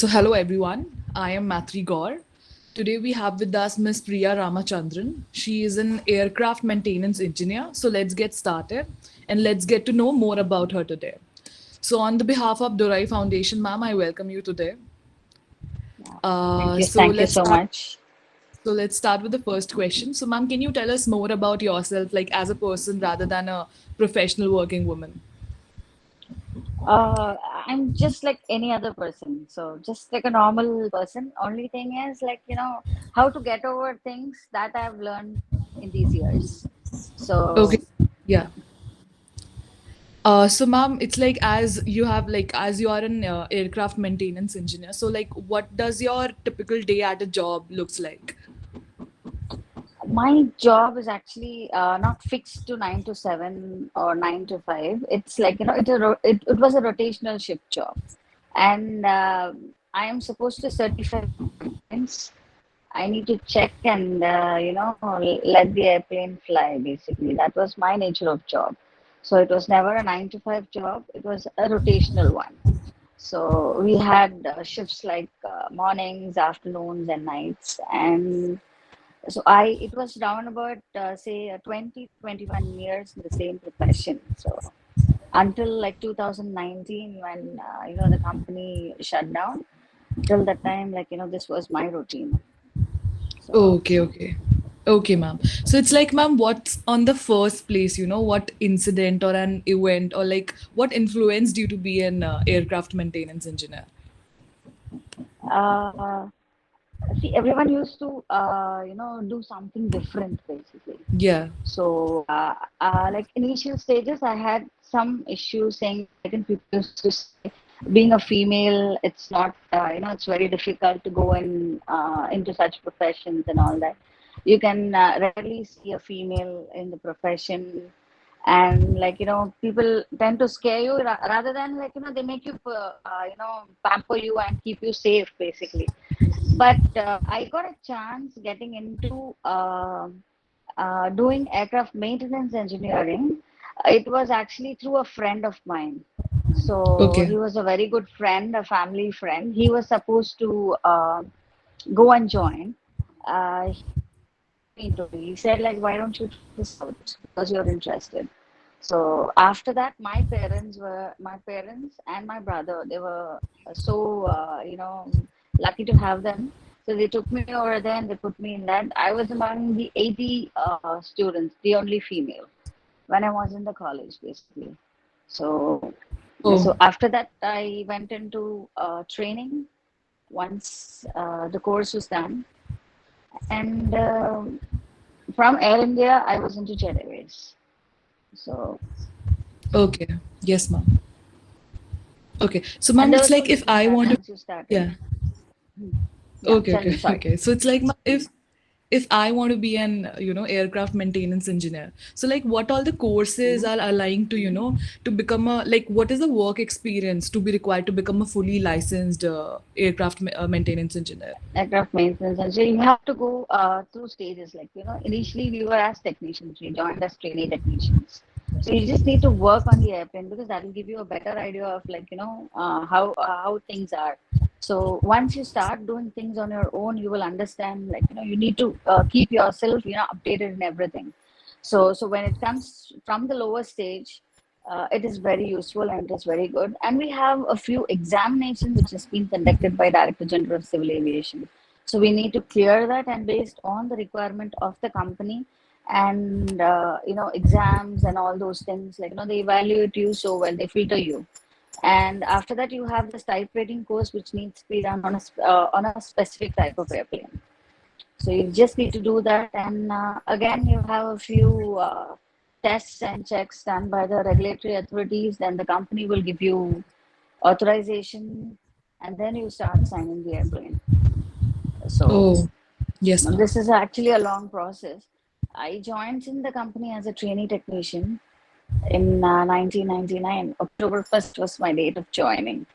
So, hello everyone. I am Mathri Gaur. Today we have with us Miss Priya Ramachandran. She is an aircraft maintenance engineer. So, let's get started and let's get to know more about her today. So, on the behalf of Dorai-Foundation, ma'am, I welcome you today. Yeah. Uh, Thank you. so Thank you let's so start. much. So let's start with the first question. So, ma'am, can you tell us more about yourself, like as a person rather than a professional working woman? Uh, I'm just like any other person. So just like a normal person. Only thing is like, how to get over things that I've learned in these years. Okay. So Yeah. So ma'am, it's like as you are an aircraft maintenance engineer. So like, what does your typical day at a job looks like? my job is actually not fixed to 9 to 7 or 9 to 5. It's like, it was a rotational shift job. And I am supposed to certify airplanes. I need to check and let the airplane fly. Basically, that was my nature of job. So it was never a 9 to 5 job. It was a rotational one. So we had shifts like mornings, afternoons, and nights. And so it was round about say 20 21 years in the same profession. So until like 2019 when the company shut down, till that time, like this was my routine. So Okay, okay. Okay, ma'am. So it's like, ma'am, what's on the first place, what incident or an event or like what influenced you to be an aircraft maintenance engineer? uh, see, everyone used to do something different basically. Yeah. So like initial stages I had some issues saying, I think people used to say being a female, it's not it's very difficult to go into such professions and all that. You can rarely see a female in the profession, and like people tend to scare you rather than like they make you pamper you and keep you safe basically. But I got a chance getting into doing aircraft maintenance engineering. It was actually through a friend of mine. So Okay. he was a very good friend, a family friend. He was supposed to go and join. He said, like, why don't you try this out because you're interested. So after that, my parents and my brother. They were so lucky to have them. So they took me over there and they put me in that. I was among the 80 students, the only female, when I was in the college, basically. So Oh, so after that, I went into training once the course was done, and from Air India, I was into Jet Airways. So, okay. Yes, ma'am. Okay. So, and ma'am, there it's was no like if easy I start want to, once you started. yeah. Hmm. Yeah, Okay, tell okay, me, sorry. okay. So it's like if I want to be an aircraft maintenance engineer, so like what all the courses Hmm. are aligned to to become a like what is the work experience to be required to become a fully licensed aircraft maintenance engineer? Aircraft maintenance. And so you have to go through stages. Like, initially we were as technicians, we joined as trainee technicians. So you just need to work on the airplane because that will give you a better idea of like, how things are. So once you start doing things on your own, you will understand like, you need to keep yourself, updated in everything. So when it comes from the lower stage, it is very useful and it is very good. And we have a few examinations which has been conducted by Director General of Civil Aviation. So we need to clear that, and based on the requirement of the company and exams and all those things, like they evaluate you so well, they filter you. And after that, you have this type rating course which needs to be done on a specific type of airplane. So you just need to do that, and again, you have a few tests and checks done by the regulatory authorities. Then the company will give you authorization, and then you start signing the airplane. So Oh, yes, ma'am. this is actually a long process. I joined in the company as a trainee technician in 1999. October 1st was my date of joining.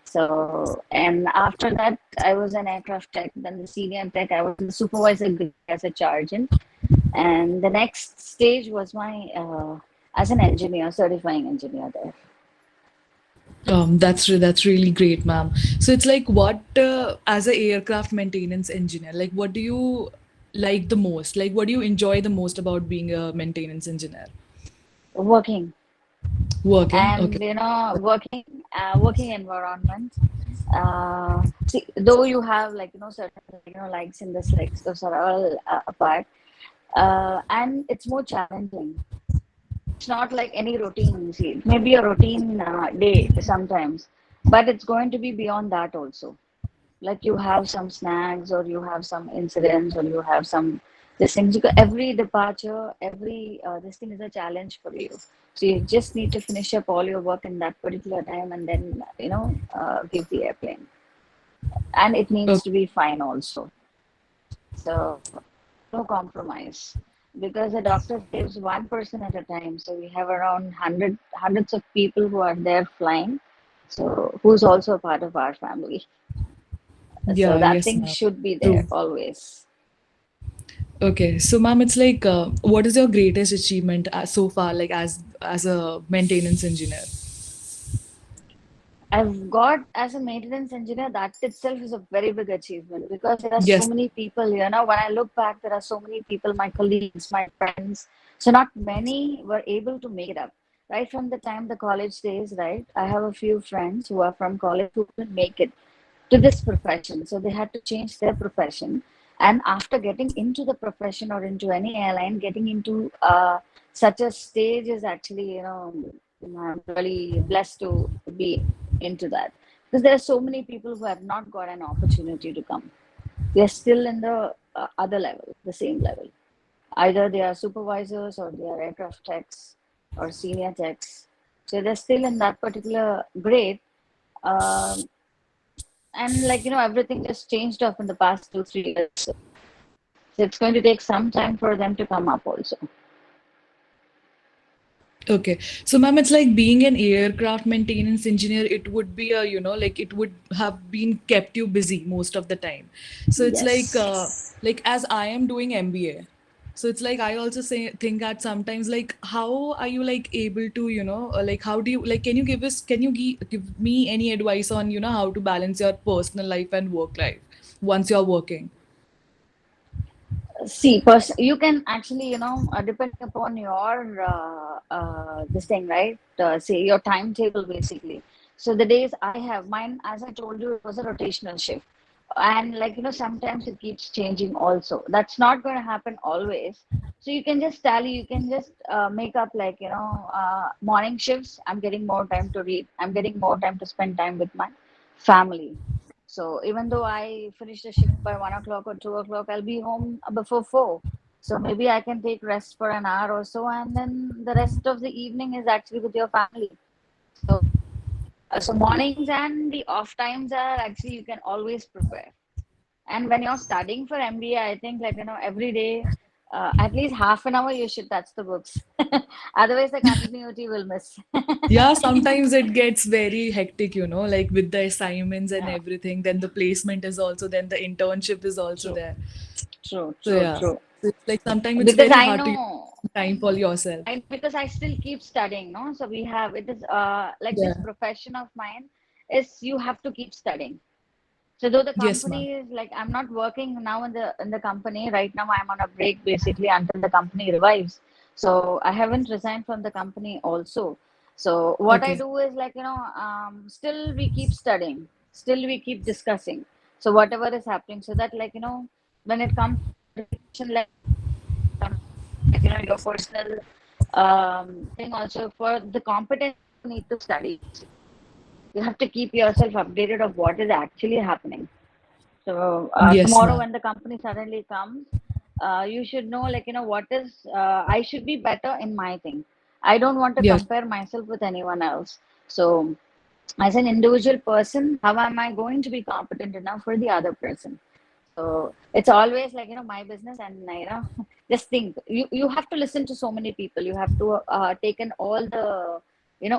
So, and after that, I was an aircraft tech, then the senior tech. I was in the supervisor grade as a sergeant. And the next stage was my as an engineer, certifying engineer there. That's really great, ma'am. So it's like what as a aircraft maintenance engineer, like what do you like the most? Like what do you enjoy the most about being a maintenance engineer? Working Working. and Okay. working environment. See, though you have like certain likes and dislikes, those are all apart. And it's more challenging. It's not like any routine. See, it may be a routine day sometimes, but it's going to be beyond that also. Like you have some snags, or you have some incidents, or you have some this things. Every departure, every this thing is a challenge for you. So you just need to finish up all your work in that particular time, and then give the airplane, and it needs Okay. to be fine also. So no compromise, because the doctor saves one person at a time. So we have around hundreds of people who are there flying. So who's also a part of our family. So Yeah, that yes, thing ma'am. should be there True. always. Okay. So ma'am, it's like what is your greatest achievement so far, like as a maintenance engineer? I've got as a maintenance engineer, that itself is a very big achievement, because there are so Yes. many people, when I look back, there are so many people, my colleagues, my friends. So not many were able to make it up. Right from the time the college days, right? I have a few friends who are from college who couldn't make it to this profession. So they had to change their profession. And after getting into the profession or into any airline, getting into such a stage is actually, I'm really blessed to be into that. Because there are so many people who have not got an opportunity to come. They're still in the other level, the same level. Either they are supervisors, or they are aircraft techs, or senior techs. So they're still in that particular grade. Um, and everything just changed up in the past 2 3 years. So it's going to take some time for them to come up also. Okay. So, ma'am, it's like being an aircraft maintenance engineer, it would be a, like it would have been kept you busy most of the time. So it's Yes. like as I am doing MBA. So it's like I also think that sometimes like how are you like able to, like how do you like can you give me any advice on, how to balance your personal life and work life once you're working? See, you can actually, depending upon your this thing, right? Say your timetable basically. So the days I have mine, as I told you, it was a rotational shift, and sometimes it keeps changing also. That's not going to happen always. So you can just tally, you can just make up morning shifts. I'm getting more time to read. I'm getting more time to spend time with my family. So even though I finish the shift by 1 o'clock or 2 o'clock, I'll be home before 4. So maybe I can take rest for an hour or so, and then the rest of the evening is actually with your family. So, so mornings and the off times are actually, you can always prepare. And when you're studying for MBA, I think every day, at least half an hour you should touch the books. Otherwise, the continuity will miss. Yeah, sometimes it gets very hectic, like with the assignments and Yeah, everything. Then the placement is also, then the internship is also true, there. true, So true, yeah, true. so it's like sometimes it's Because very I hard to know time for yourself. because I still keep studying, no? So we have it is like Yeah. this profession of mine is you have to keep studying. So though the Yes, ma'am. company is like, I'm not working now in the company right now. I'm on a break basically until the company revives. So I haven't resigned from the company also. So what I Okay. do is still we keep studying, still we keep discussing. So whatever is happening, so that when it comes to certification level, your personal thing also, for the competence you need to study. You have to keep yourself updated of what is actually happening. So Yes, tomorrow ma'am. when the company suddenly comes, you should know what is I should be better in my thing. I don't want to Yes. compare myself with anyone else. So as an individual person, how am I going to be competent enough for the other person? So it's always my business, and just think, you have to listen to so many people. You have to take in all the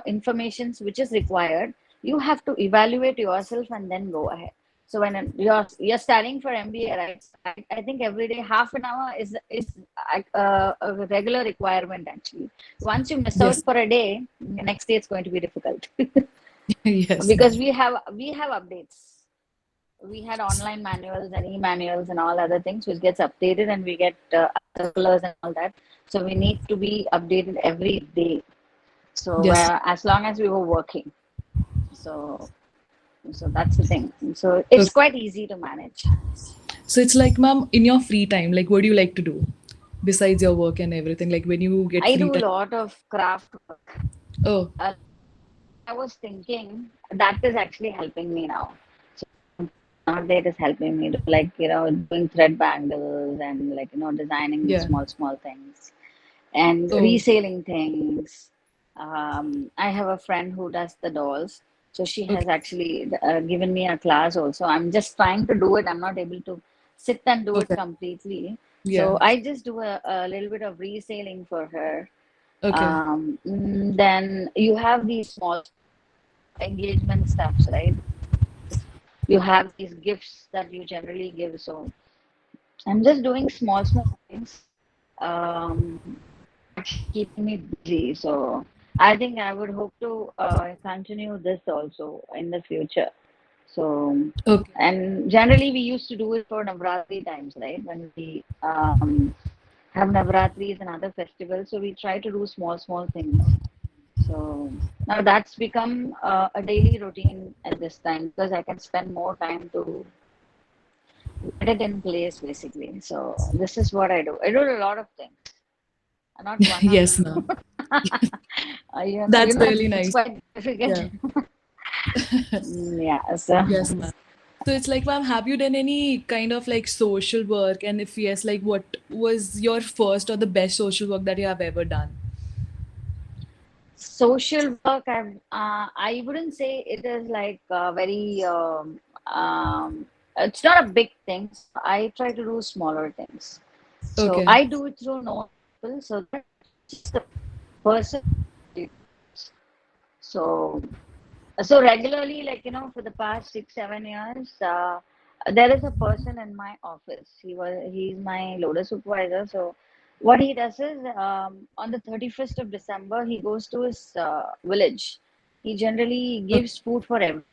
informations which is required. You have to evaluate yourself and then go ahead. So when you're studying for MBA, right? So I think every day half an hour is a regular requirement actually. Once you miss out Yes. for a day, the next day it's going to be difficult. Yes, because ma'am. we have updates. We had online manuals and e-manuals and all other things which gets updated, and we get circulars and all that. So we need to be updated every day. So Yes. as long as we were working, so that's the thing. So it's Okay. quite easy to manage. So it's like, ma'am, in your free time, like, what do you like to do besides your work and everything? Like, when you get I free do a time? lot of craft work. Oh, I was thinking that is actually helping me now. So nowadays is helping me to, like, doing thread bangles and, like, designing yeah. small things and Oh, reselling things. I have a friend who does the dolls. So she okay. has actually given me a class also. I'm just trying to do it. I'm not able to sit and do it Okay. completely. Yeah. So I just do a little bit of reselling for her. Okay. Then you have these small engagement stuffs, right? You have these gifts that you generally give. So I'm just doing small things. It's actually keeping me busy. So I think I would hope to continue this also in the future. So, Okay. and generally we used to do it for Navratri times, right? When we have Navratris and other festivals. So we try to do small things. So now that's become a daily routine at this time because I can spend more time to get it in place basically. So this is what I do. I do a lot of things, not one or Yes, two. ma'am. That's really It's nice. quite difficult. Yeah. Yeah. So Yes, ma'am. So it's like, ma'am, have you done any kind of like social work? And if yes, like, what was your first or the best social work that you have ever done? social work, I wouldn't say it is like very. It's not a big thing. So I try to do smaller things. So Okay. I do it through known people. So that just the person. So regularly, like, for the past 6 7 years, there is a person in my office. He's my loader supervisor. So what he does is, on the 31st of December, he goes to his village. He generally Okay. gives food for everyone.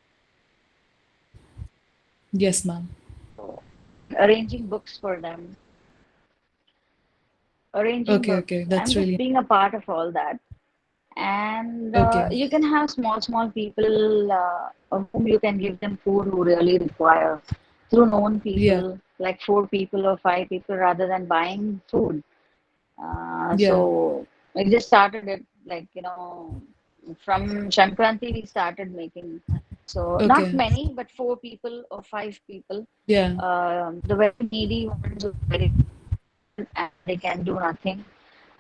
Yes, ma'am. So arranging books for them, arranging Okay. books. Okay. I'm That's just really being a part of all that. And okay. you can have small people of whom you can give them food who really require through known Yeah. people, like 4 people or 5 people, rather than buying food. Yeah. So we just started it, like, from Shankranti we started making. So not Okay. many, but 4 people or 5 people. Yeah. The very needy ones who are very and they can do nothing.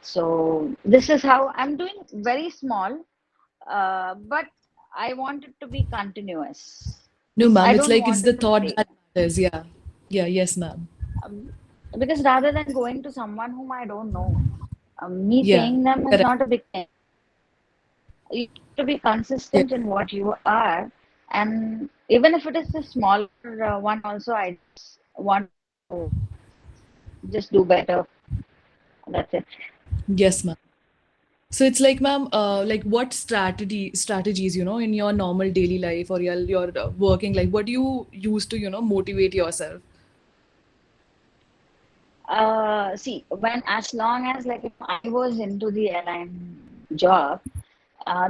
So this is how I'm doing, very small, but I want it to be continuous. No, ma'am. I It's don't like it's want the it to thought break. that matters. Yeah. Yeah. Yes, ma'am. Um, because rather than going to someone whom I don't know, me Yeah. paying them is Correct. not a big thing. You have to be Yeah. consistent in what you are. And even if it is a smaller one, also, I just want to just do better. That's it. Yes, ma'am. So it's like, ma'am, like what strategies, in your normal daily life or your working life, what do you use to, motivate yourself? See, when as long as, like, I was into the airline job,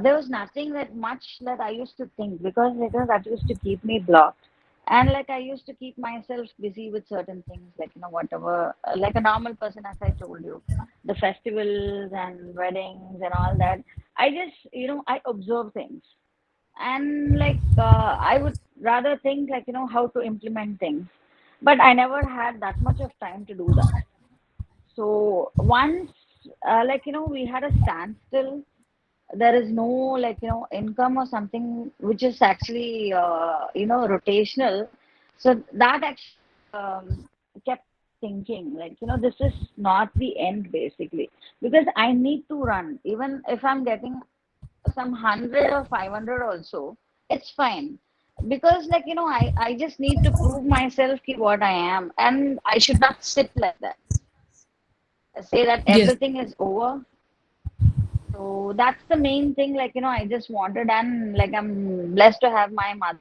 there was nothing that much that I used to think because that used to keep me blocked. And like I used to keep myself busy with certain things, like, whatever, like a normal person, as I told you, the festivals and weddings and all that. I just, I observe things. And like, I would rather think, like, how to implement things. But I never had that much of time to do that. So once, like, we had a standstill, there is no, like, income or something which is actually rotational. So that actually kept thinking, like, this is not the end basically, because I need to run. Even if I'm getting some 100 or 500 also, it's fine, because, like, I just need to prove myself ki what I am, and I should not sit like that, say that Yes. everything is over. So that's the main thing, like, I just wanted, and like I'm blessed to have my mother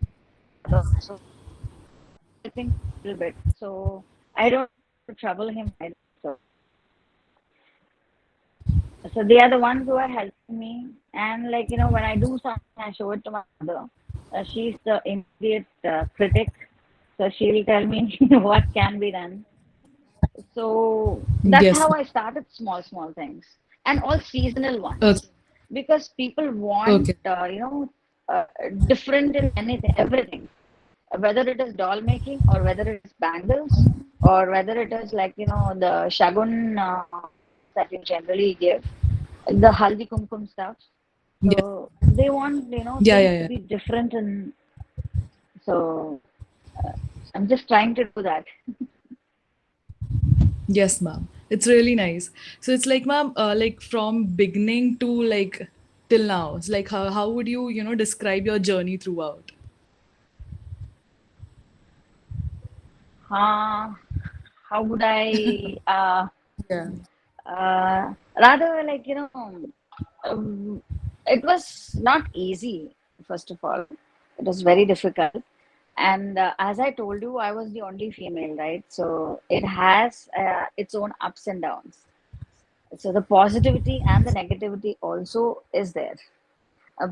and my father also helping me a little bit. So I don't have to trouble him either. So they are the ones who are helping me. And like, when I do something, I show it to my mother. She's the immediate critic. So she'll tell me what can be done. So that's Yes, how ma'am. I started small, small things and all seasonal Okay. ones because people want, Okay. different in anything, everything, whether it is doll making or whether it is bangles or whether it is like, the shagun things that you generally give, the haldi kumkum stuff. Yes. So they want, Yeah, things yeah, to yeah. be different. And so uh, I'm just trying to do that. Yes, ma'am. It's really nice. So it's like, ma'am, like from beginning to like till now. It's like how would you, describe your journey throughout? Uh, how would I Yeah. rather like, um, it was not easy, first of all. It was very difficult. And as I told you, I was the only female, right? So it has its own ups and downs. So the positivity and the negativity also is there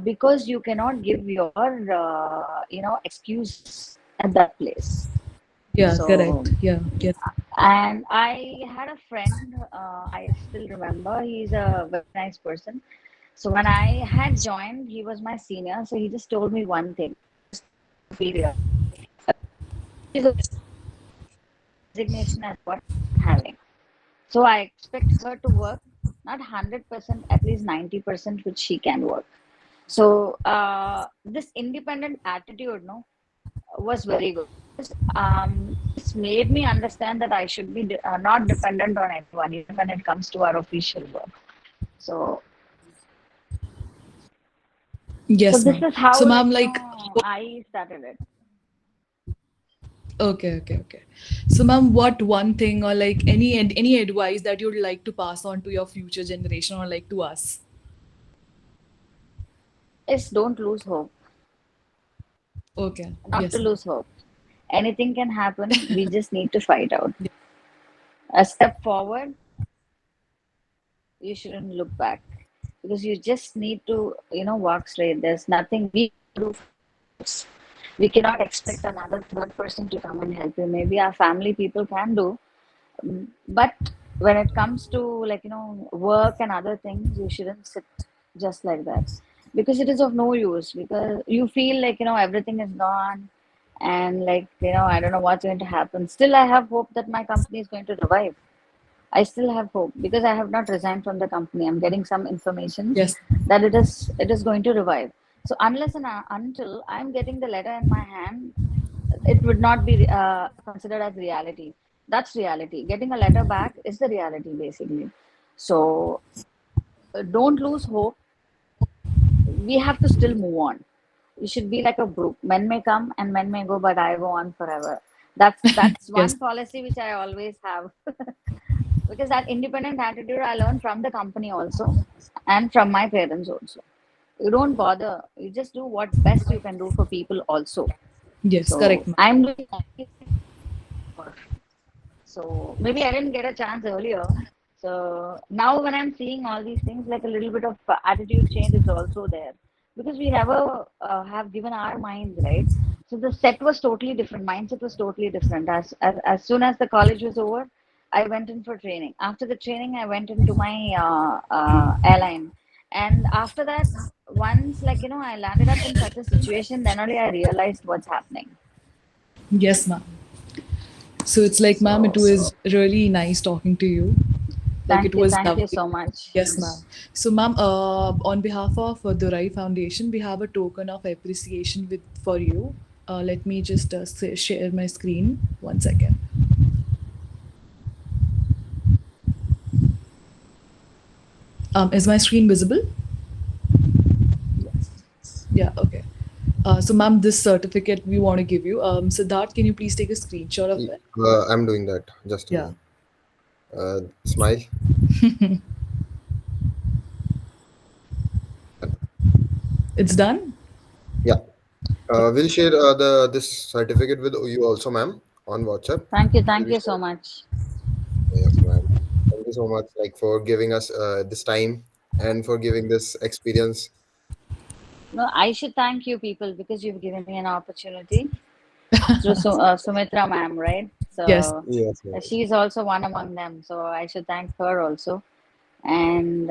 because you cannot give your, excuses at that place. Yeah, So, correct. Yeah. Yes. and I had a friend, I still remember, he's a very nice person. So when I had joined, he was my senior. So he just told me one thing, just to feel real. She's a designation as what I'm having. So I expect her to work not 100%, at least 90%, which she can work. So this independent attitude, no, was very good. This made me understand that I should be not dependent on anyone, even when it comes to our official work. So, so Yes, this ma'am. is how, So, like, ma'am, like, I started it. okay, okay, okay. So, ma'am, what one thing or like any advice that you'd like to pass on to your future generation or like to us? Is don't lose hope, Okay. not to Yes, ma'am. lose hope. Anything can happen. We just need to fight out. A step forward, you shouldn't look back because you just need to, walk straight. There's nothing we can do for ourselves. We cannot expect another third person to come and help you. Maybe our family people can do, but when it comes to like work and other things, you shouldn't sit just like that because it is of no use because you feel like everything is gone and like I don't know what's going to happen. Still, I have hope that my company is going to revive. I still have hope because I have not resigned from the company. I'm getting some information Yes. that it is going to revive. So unless and until I'm getting the letter in my hand, it would not be considered as reality. That's reality. Getting a letter back is the reality basically. So don't lose hope. We have to still move on. We should be like a brook. Men may come and men may go, but I go on forever. That's Yes. one policy which I always have. Because that independent attitude I learned from the company also and from my parents also. You don't bother. You just do what best you can do for people also. Yes. Correct, So ma'am. I'm doing everything for. So maybe I didn't get a chance earlier. So now when I'm seeing all these things, like a little bit of attitude change is also there because we never have given our minds right. So the set was totally different. Mindset was totally different. As soon as the college was over, I went in for training. After the training, I went into my airline, and after that, once like I landed up in such a situation, then only I realized what's happening. Yes, ma'am. So it's like, ma'am, it So was really nice talking to you. Like it was thank you lovely. so much. Yes, ma'am. So, ma'am, on behalf of Dorai-Foundation, we have a token of appreciation with for you. Let me just share my screen. One second. Is my screen visible? Yes. Yeah. Okay. So, ma'am, this certificate we want to give you. Siddharth, can you please take a screenshot of it? I'm doing that. Just a Yeah. minute. Smile. It's done? Yeah. We'll share the this certificate with you also, ma'am, on WhatsApp. We'll Thank be you so sharing. much. Yes, ma'am. Thank you so much, like for giving us this time and for giving this experience. No, I should thank you people because you've given me an opportunity through Sumitra ma'am, right? Yes. So Yes, ma'am. she's also one among them. So I should thank her also. And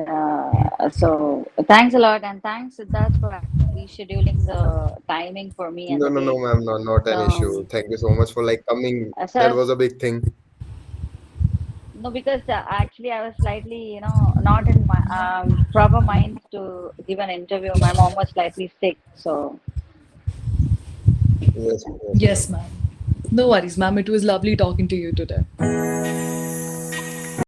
so thanks a lot, and thanks Siddharth for actually scheduling the timing for me and No, the no, no, date. ma'am. No, not an issue. So, Thank you so much for like coming. That so was a big thing. no, because actually I was slightly, not in my proper mind to give an interview. My mom was slightly sick, so Yes, yes, ma'am. Yes, ma'am. No worries, ma'am. It was lovely talking to you today.